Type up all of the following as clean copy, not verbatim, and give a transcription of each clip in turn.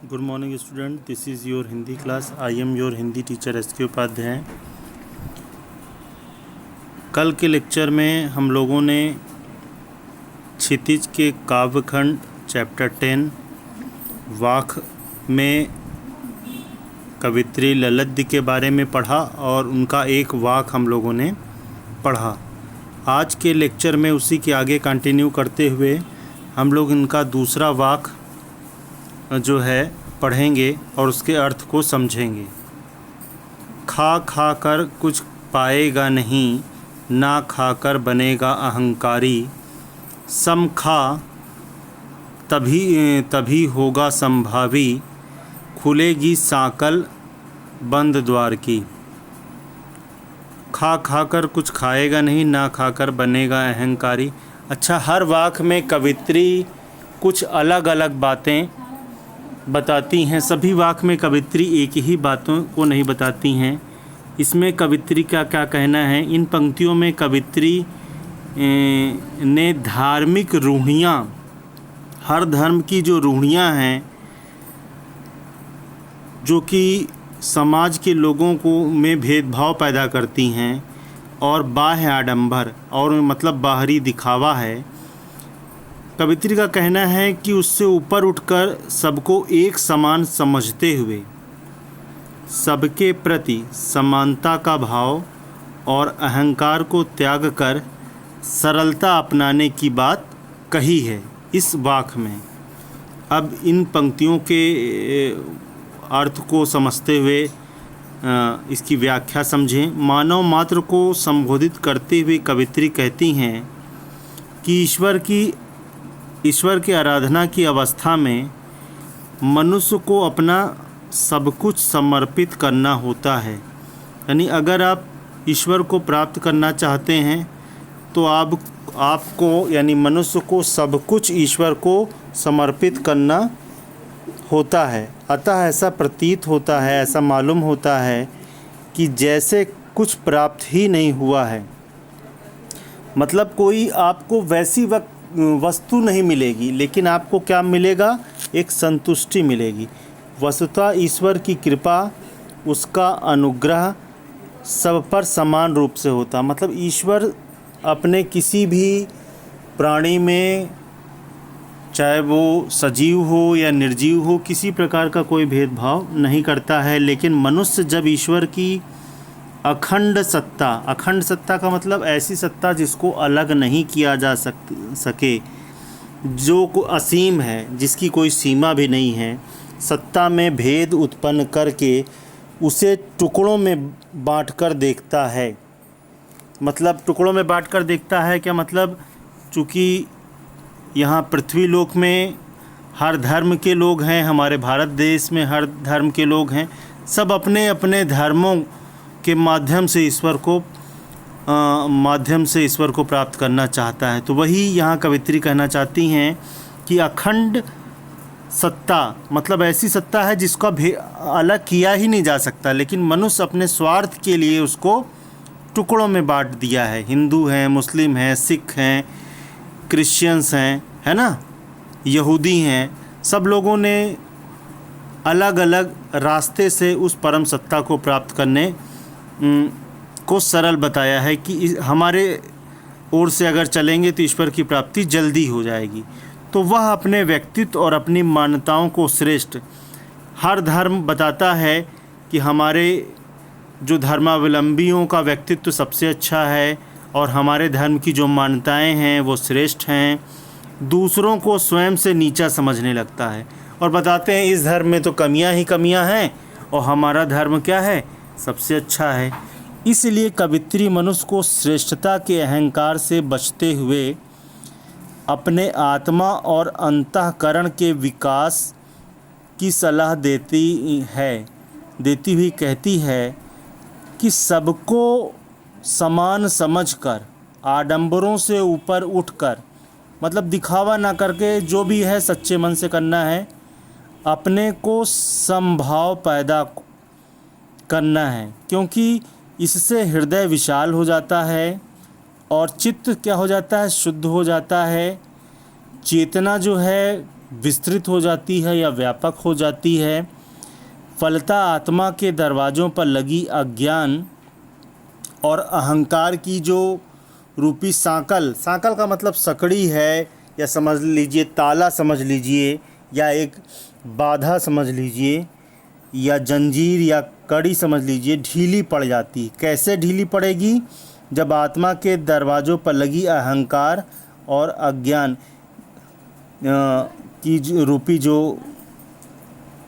Good morning student, this is your Hindi class. I am your Hindi teacher S के उपाध्याय। कल के lecture में हम लोगों ने क्षितिज के काव्यखंड चैप्टर 10 वाक में कवित्री ललद्य के बारे में पढ़ा और उनका एक वाक हम लोगों ने पढ़ा। आज के लेक्चर में उसी के आगे कंटिन्यू करते हुए हम लोग इनका दूसरा वाक जो है पढ़ेंगे और उसके अर्थ को समझेंगे। खा खा कर कुछ पाएगा नहीं, ना खाकर बनेगा अहंकारी। सम खा तभी होगा संभावी, खुलेगी साकल बंद द्वार की। खा खाकर कुछ खाएगा नहीं, ना खाकर बनेगा अहंकारी। अच्छा, हर वाक में कवित्री कुछ अलग अलग बातें बताती हैं। सभी वाक में कवित्री एक ही बातों को नहीं बताती हैं। इसमें कवित्री का क्या कहना है? इन पंक्तियों में कवित्री ने धार्मिक रूढ़ियाँ, हर धर्म की जो रूढ़ियाँ हैं जो कि समाज के लोगों को में भेदभाव पैदा करती हैं और बाह्य आडंबर और मतलब बाहरी दिखावा है, कवित्री का कहना है कि उससे ऊपर उठकर सबको एक समान समझते हुए सबके प्रति समानता का भाव और अहंकार को त्याग कर सरलता अपनाने की बात कही है इस वाक में। अब इन पंक्तियों के अर्थ को समझते हुए इसकी व्याख्या समझें। मानव मात्र को संबोधित करते हुए कवित्री कहती हैं कि ईश्वर की आराधना की अवस्था में मनुष्य को अपना सब कुछ समर्पित करना होता है। यानी अगर आप ईश्वर को प्राप्त करना चाहते हैं तो आपको यानी मनुष्य को सब कुछ ईश्वर को समर्पित करना होता है। अतः ऐसा प्रतीत होता है, ऐसा मालूम होता है कि जैसे कुछ प्राप्त ही नहीं हुआ है। मतलब कोई आपको वैसी वस्तु नहीं मिलेगी, लेकिन आपको क्या मिलेगा? एक संतुष्टि मिलेगी। वस्तुतः ईश्वर की कृपा, उसका अनुग्रह सब पर समान रूप से होता। मतलब ईश्वर अपने किसी भी प्राणी में, चाहे वो सजीव हो या निर्जीव हो, किसी प्रकार का कोई भेदभाव नहीं करता है। लेकिन मनुष्य जब ईश्वर की अखंड सत्ता का मतलब ऐसी सत्ता जिसको अलग नहीं किया जा सके, जो को असीम है, जिसकी कोई सीमा भी नहीं है, सत्ता में भेद उत्पन्न करके उसे टुकड़ों में बांटकर देखता है। मतलब टुकड़ों में बांटकर देखता है क्या मतलब? चूँकि यहाँ पृथ्वी लोक में हर धर्म के लोग हैं, हमारे भारत देश में हर धर्म के लोग हैं, सब अपने अपने धर्मों के माध्यम से ईश्वर को प्राप्त करना चाहता है। तो वही यहाँ कवित्री कहना चाहती हैं कि अखंड सत्ता मतलब ऐसी सत्ता है जिसका अलग किया ही नहीं जा सकता, लेकिन मनुष्य अपने स्वार्थ के लिए उसको टुकड़ों में बांट दिया है। हिंदू हैं, मुस्लिम हैं, सिख हैं, क्रिश्चियंस हैं, है ना, यहूदी हैं, सब लोगों ने अलग अलग रास्ते से उस परम सत्ता को प्राप्त करने को सरल बताया है कि हमारे ओर से अगर चलेंगे तो ईश्वर की प्राप्ति जल्दी हो जाएगी। तो वह अपने व्यक्तित्व और अपनी मान्यताओं को श्रेष्ठ, हर धर्म बताता है कि हमारे जो धर्मावलंबियों का व्यक्तित्व सबसे अच्छा है और हमारे धर्म की जो मान्यताएं हैं वो श्रेष्ठ हैं। दूसरों को स्वयं से नीचा समझने लगता है और बताते हैं इस धर्म में तो कमियां ही कमियां हैं और हमारा धर्म क्या है? सबसे अच्छा है। इसलिए कवित्री मनुष्य को श्रेष्ठता के अहंकार से बचते हुए अपने आत्मा और अंतःकरण के विकास की सलाह देती हुई कहती है कि सबको समान समझकर, आडंबरों से ऊपर उठकर, मतलब दिखावा ना करके जो भी है सच्चे मन से करना है, अपने को समभाव पैदा करना है, क्योंकि इससे हृदय विशाल हो जाता है और चित्त क्या हो जाता है? शुद्ध हो जाता है। चेतना जो है विस्तृत हो जाती है या व्यापक हो जाती है। फलता आत्मा के दरवाज़ों पर लगी अज्ञान और अहंकार की जो रूपी सांकल, सांकल का मतलब सकड़ी है, या समझ लीजिए ताला समझ लीजिए, या एक बाधा समझ लीजिए, या जंजीर या कड़ी समझ लीजिए, ढीली पड़ जाती। कैसे ढीली पड़ेगी? जब आत्मा के दरवाज़ों पर लगी अहंकार और अज्ञान की रूपी जो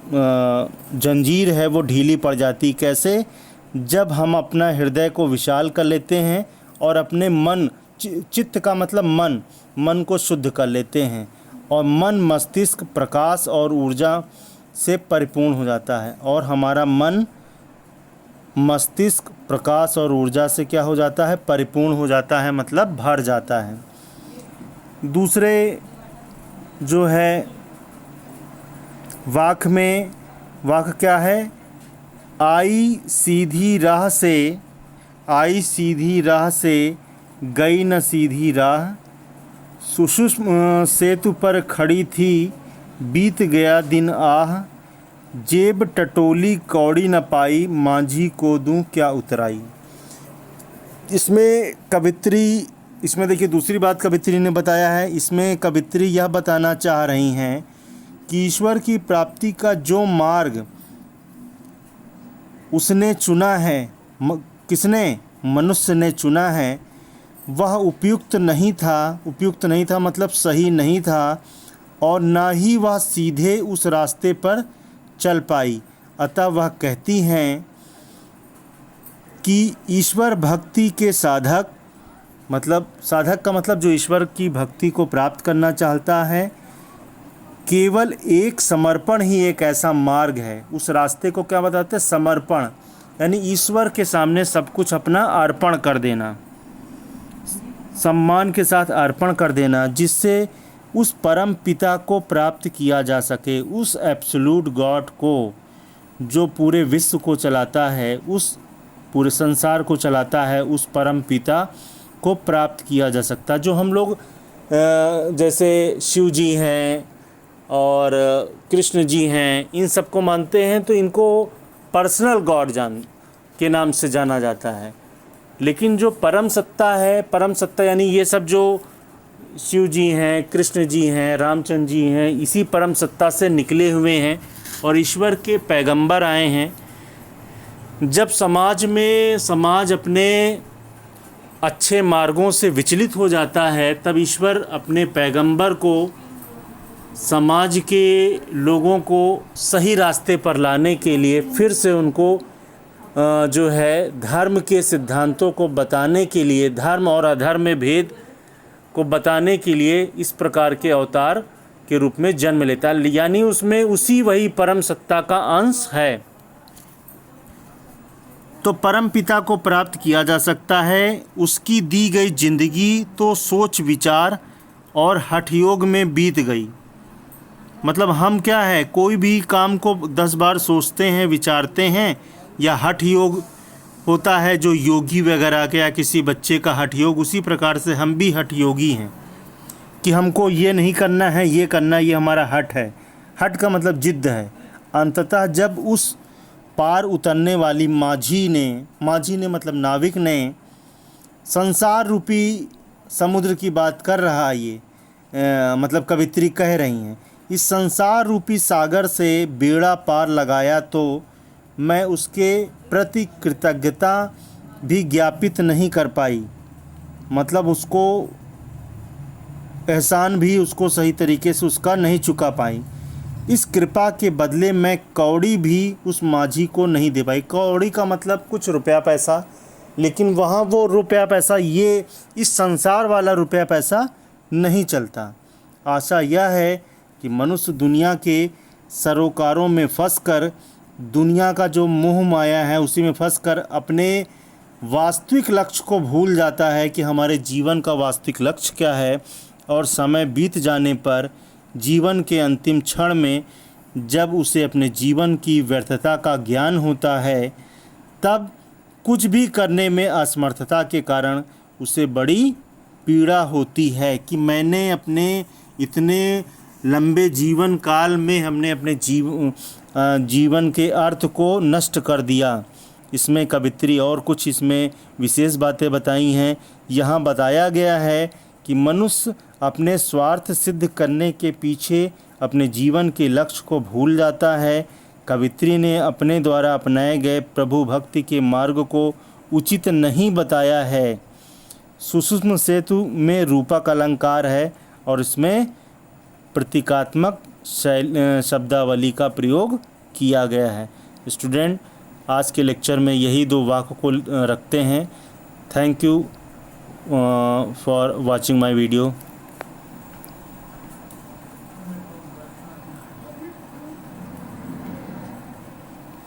जंजीर है वो ढीली पड़ जाती। कैसे? जब हम अपना हृदय को विशाल कर लेते हैं और अपने मन, चित्त का मतलब मन को शुद्ध कर लेते हैं, और मन मस्तिष्क प्रकाश और ऊर्जा से परिपूर्ण हो जाता है। और हमारा मन मस्तिष्क प्रकाश और ऊर्जा से क्या हो जाता है? परिपूर्ण हो जाता है, मतलब भर जाता है। दूसरे जो है वाक्य में, वाक्य क्या है? आई सीधी राह से गई न सीधी राह, सुषुम्ना सेतु पर खड़ी थी बीत गया दिन आह, जेब टटोली कौड़ी न पाई मांझी को दूं क्या उतराई। इसमें देखिए दूसरी बात कवित्री ने बताया है। इसमें कवित्री यह बताना चाह रही हैं कि ईश्वर की प्राप्ति का जो मार्ग उसने चुना है, किसने? मनुष्य ने चुना है, वह उपयुक्त नहीं था मतलब सही नहीं था, और ना ही वह सीधे उस रास्ते पर चल पाई। अतः वह कहती हैं कि ईश्वर भक्ति के साधक, मतलब साधक का मतलब जो ईश्वर की भक्ति को प्राप्त करना चाहता है, केवल एक समर्पण ही एक ऐसा मार्ग है। उस रास्ते को क्या बताते हैं? समर्पण, यानी ईश्वर के सामने सब कुछ अपना अर्पण कर देना, सम्मान के साथ अर्पण कर देना, जिससे उस परम पिता को प्राप्त किया जा सके, उस एब्सोल्यूट गॉड को जो पूरे विश्व को चलाता है, उस पूरे संसार को चलाता है, उस परम पिता को प्राप्त किया जा सकता। जो हम लोग जैसे शिव जी हैं और कृष्ण जी हैं, इन सबको मानते हैं तो इनको पर्सनल गॉड के नाम से जाना जाता है। लेकिन जो परम सत्ता है, परम सत्ता यानी ये सब जो शिव जी हैं, कृष्ण जी हैं, रामचंद्र जी हैं, इसी परम सत्ता से निकले हुए हैं और ईश्वर के पैगंबर आए हैं। जब समाज अपने अच्छे मार्गों से विचलित हो जाता है, तब ईश्वर अपने पैगंबर को समाज के लोगों को सही रास्ते पर लाने के लिए फिर से उनको जो है धर्म के सिद्धांतों को बताने के लिए, धर्म और अधर्म में भेद को बताने के लिए इस प्रकार के अवतार के रूप में जन्म लेता है। यानी उसमें वही परम सत्ता का अंश है। तो परम पिता को प्राप्त किया जा सकता है। उसकी दी गई जिंदगी तो सोच विचार और हठ योग में बीत गई। मतलब हम क्या है, कोई भी काम को 10 बार सोचते हैं, विचारते हैं, या हठ योग होता है जो योगी वगैरह के, या किसी बच्चे का हठ योग, उसी प्रकार से हम भी हठ योगी हैं कि हमको ये नहीं करना है, ये करना, ये हमारा हठ है। हठ का मतलब जिद्द है। अंततः जब उस पार उतरने वाली माझी ने मतलब नाविक ने, संसार रूपी समुद्र की बात कर रहा है ये, मतलब कवित्री कह रही हैं, इस संसार रूपी सागर से बेड़ा पार लगाया तो मैं उसके प्रति कृतज्ञता भी ज्ञापित नहीं कर पाई। मतलब उसको एहसान भी उसको सही तरीके से उसका नहीं चुका पाई। इस कृपा के बदले मैं कौड़ी भी उस माझी को नहीं दे पाई। कौड़ी का मतलब कुछ रुपया पैसा, लेकिन वहाँ वो रुपया पैसा, ये इस संसार वाला रुपया पैसा नहीं चलता। आशा यह है कि मनुष्य दुनिया के सरोकारों में फंसकर, दुनिया का जो मोह माया है उसी में फंसकर अपने वास्तविक लक्ष्य को भूल जाता है कि हमारे जीवन का वास्तविक लक्ष्य क्या है। और समय बीत जाने पर, जीवन के अंतिम क्षण में, जब उसे अपने जीवन की व्यर्थता का ज्ञान होता है, तब कुछ भी करने में असमर्थता के कारण उसे बड़ी पीड़ा होती है कि मैंने अपने इतने लंबे जीवन काल में हमने अपने जीवन के अर्थ को नष्ट कर दिया। इसमें कवित्री और कुछ इसमें विशेष बातें बताई हैं। यहाँ बताया गया है कि मनुष्य अपने स्वार्थ सिद्ध करने के पीछे अपने जीवन के लक्ष्य को भूल जाता है। कवित्री ने अपने द्वारा अपनाए गए प्रभु भक्ति के मार्ग को उचित नहीं बताया है। सुषुम्ना सेतु में रूपक अलंकार है और इसमें प्रतीकात्मक शब्दावली का प्रयोग किया गया है। स्टूडेंट, आज के लेक्चर में यही 2 वाक्य को रखते हैं। Thank you for watching my video.